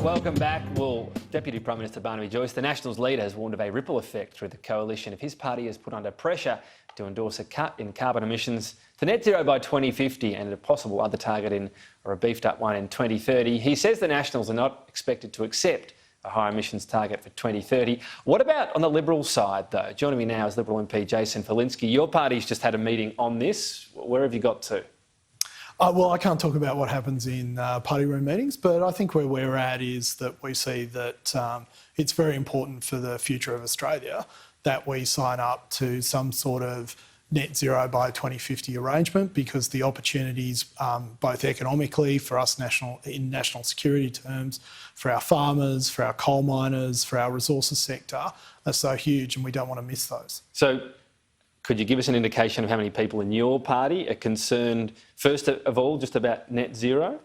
Welcome back. Well, Deputy Prime Minister Barnaby Joyce, the Nationals leader, has warned of a ripple effect through the coalition if his party is put under pressure to endorse a cut in carbon emissions to net zero by 2050 and a possible other target or a beefed up one in 2030. He says the Nationals are not expected to accept a higher emissions target for 2030. What about on the Liberal side, though? Joining me now is Liberal MP Jason Falinski. Your party's just had a meeting on this. Where have you got to? Well, I can't talk about what happens in party room meetings, but I think where we're at is that we see that it's very important for the future of Australia that we sign up to some sort of net zero by 2050 arrangement, because the opportunities, both economically for us in national security terms, for our farmers, for our coal miners, for our resources sector, are so huge, and we don't want to miss those. So, could you give us an indication of how many people in your party are concerned, first of all, just about net zero?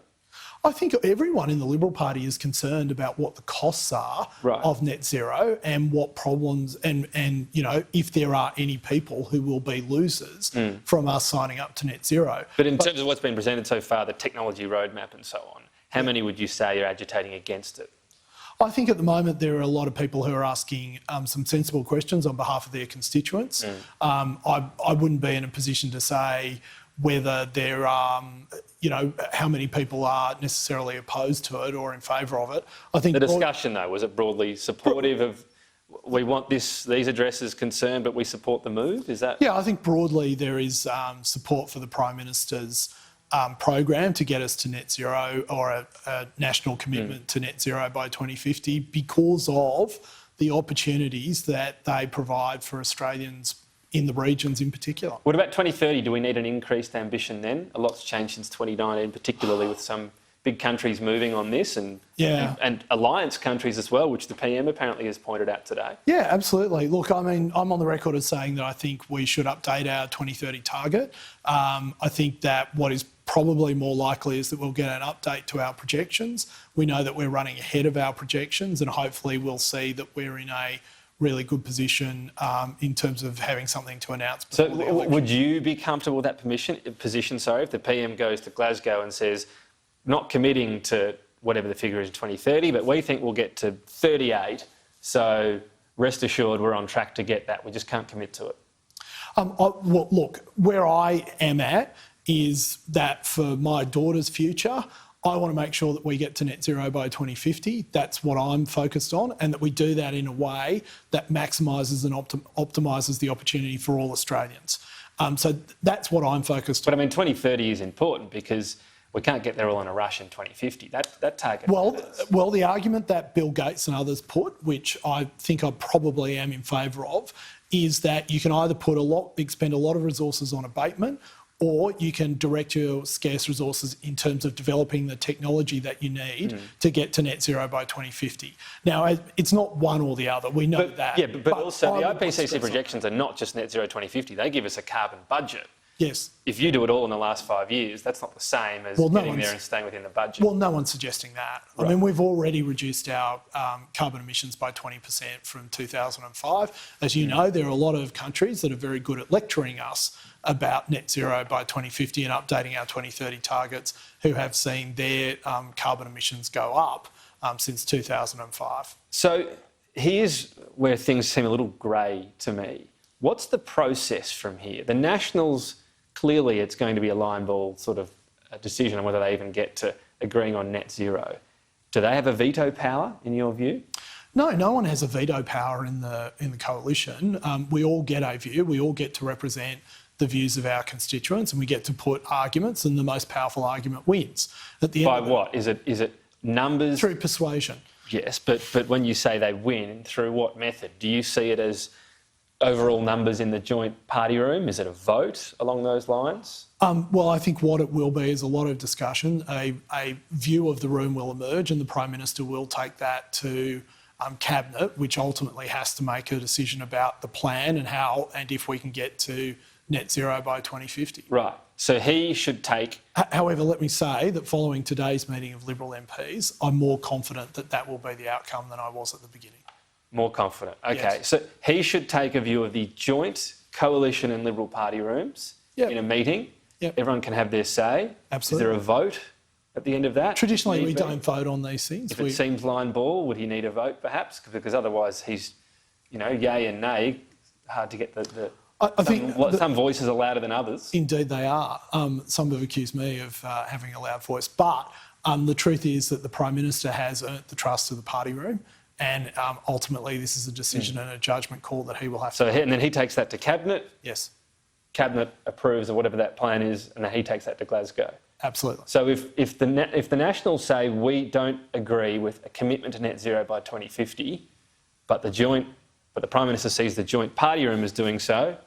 I think everyone in the Liberal Party is concerned about what the costs are of net zero and what problems and you know, if there are any people who will be losers from us signing up to net zero. But in terms of what's been presented so far, the technology roadmap and so on, how many would you say are agitating against it? I think at the moment there are a lot of people who are asking some sensible questions on behalf of their constituents. I wouldn't be in a position to say whether there are, you know, how many people are necessarily opposed to it or in favour of it. I think the discussion, though, was it broadly supportive of, we want these addresses concerned, but we support the move? Is that? Yeah, I think broadly there is support for the Prime Minister's program to get us to net zero, or a national commitment to net zero by 2050, because of the opportunities that they provide for Australians in the regions in particular. What about 2030? Do we need an increased ambition then? A lot's changed since 2019, particularly with some big countries moving on this and alliance countries as well, which the PM apparently has pointed out today. Yeah, absolutely. Look, I mean, I'm on the record as saying that I think we should update our 2030 target. I think that what is probably more likely is that we'll get an update to our projections. We know that we're running ahead of our projections, and hopefully we'll see that we're in a really good position in terms of having something to announce before the election. Would you be comfortable with that position, if the PM goes to Glasgow and says, not committing to whatever the figure is in 2030, but we think we'll get to 38, so rest assured we're on track to get that, we just can't commit to it? Well, look, where I am at is that for my daughter's future, I want to make sure that we get to net zero by 2050. That's what I'm focused on, and that we do that in a way that maximises and optimises the opportunity for all Australians. So that's what I'm focused on. But I mean, 2030 is important because we can't get there all in a rush in 2050. That target matters. Well, the argument that Bill Gates and others put, which I think I probably am in favour of, is that you can either expend a lot of resources on abatement, or you can direct your scarce resources in terms of developing the technology that you need to get to net zero by 2050. Now, it's not one or the other. We know that. Yeah, but also the IPCC projections are not just net zero 2050. They give us a carbon budget. Yes. If you do it all in the last 5 years, that's not the same as getting there and staying within the budget. Well, no one's suggesting that. Right. I mean, we've already reduced our carbon emissions by 20% from 2005. As you know, there are a lot of countries that are very good at lecturing us about net zero by 2050 and updating our 2030 targets, who have seen their carbon emissions go up since 2005. So here's where things seem a little grey to me. What's the process from here? The Nationals, clearly it's going to be a line ball sort of a decision on whether they even get to agreeing on net zero. Do they have a veto power, in your view? No, no one has a veto power in the coalition. We all get a view. We all get to represent the views of our constituents, and we get to put arguments, and the most powerful argument wins. At the end by what? Is it numbers? Through persuasion. Yes, but when you say they win, through what method? Do you see it as overall numbers in the joint party room? Is it a vote along those lines? Well, I think what it will be is a lot of discussion. A view of the room will emerge, and the Prime Minister will take that to Cabinet, which ultimately has to make a decision about the plan and how and if we can get to net zero by 2050. Right. So he should take... However, let me say that following today's meeting of Liberal MPs, I'm more confident that that will be the outcome than I was at the beginning. More confident. OK. Yes. So he should take a view of the joint coalition and Liberal party rooms in a meeting. Yep. Everyone can have their say. Absolutely. Is there a vote? at the end of that? Traditionally, we don't vote on these things. If it seems line ball, would he need a vote perhaps? Because otherwise he's, yay and nay, hard to get I think some voices are louder than others. Indeed they are. Some have accused me of having a loud voice. But the truth is that the Prime Minister has earned the trust of the party room, and ultimately this is a decision and a judgment call that he will have to make. And then he takes that to Cabinet? Yes. Cabinet approves of whatever that plan is, and then he takes that to Glasgow? Absolutely. So if the Nationals say we don't agree with a commitment to net zero by 2050, but the Prime Minister sees the joint party room as doing so,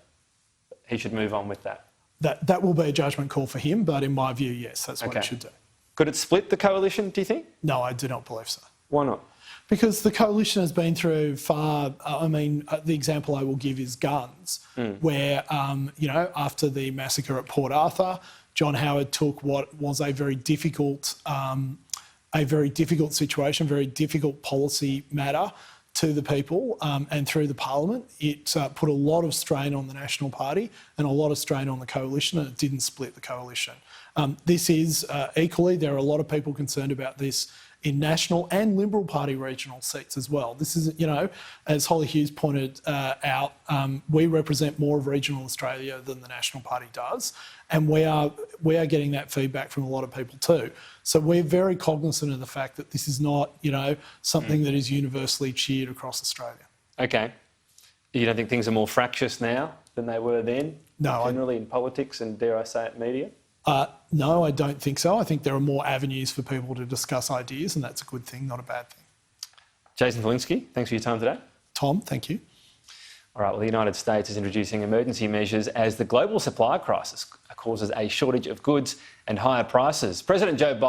he should move on with that. That will be a judgment call for him, but in my view, yes, that's what he should do. Could it split the coalition, do you think? No, I do not believe so. Why not? Because the coalition has been through the example I will give is guns, where, after the massacre at Port Arthur, John Howard took what was a very difficult situation, very difficult policy matter to the people and through the parliament. It put a lot of strain on the National Party and a lot of strain on the coalition, and it didn't split the coalition. This is equally, there are a lot of people concerned about this in National and Liberal Party regional seats as well. This is, as Holly Hughes pointed out, we represent more of regional Australia than the National Party does, and we are getting that feedback from a lot of people too. So we're very cognizant of the fact that this is not, something that is universally cheered across Australia. Okay. You don't think things are more fractious now than they were then? No. Generally in politics and, dare I say it, media? No, I don't think so. I think there are more avenues for people to discuss ideas, and that's a good thing, not a bad thing. Jason Falinski, thanks for your time today. Tom, thank you. All right, well, the United States is introducing emergency measures as the global supply crisis causes a shortage of goods and higher prices. President Joe Biden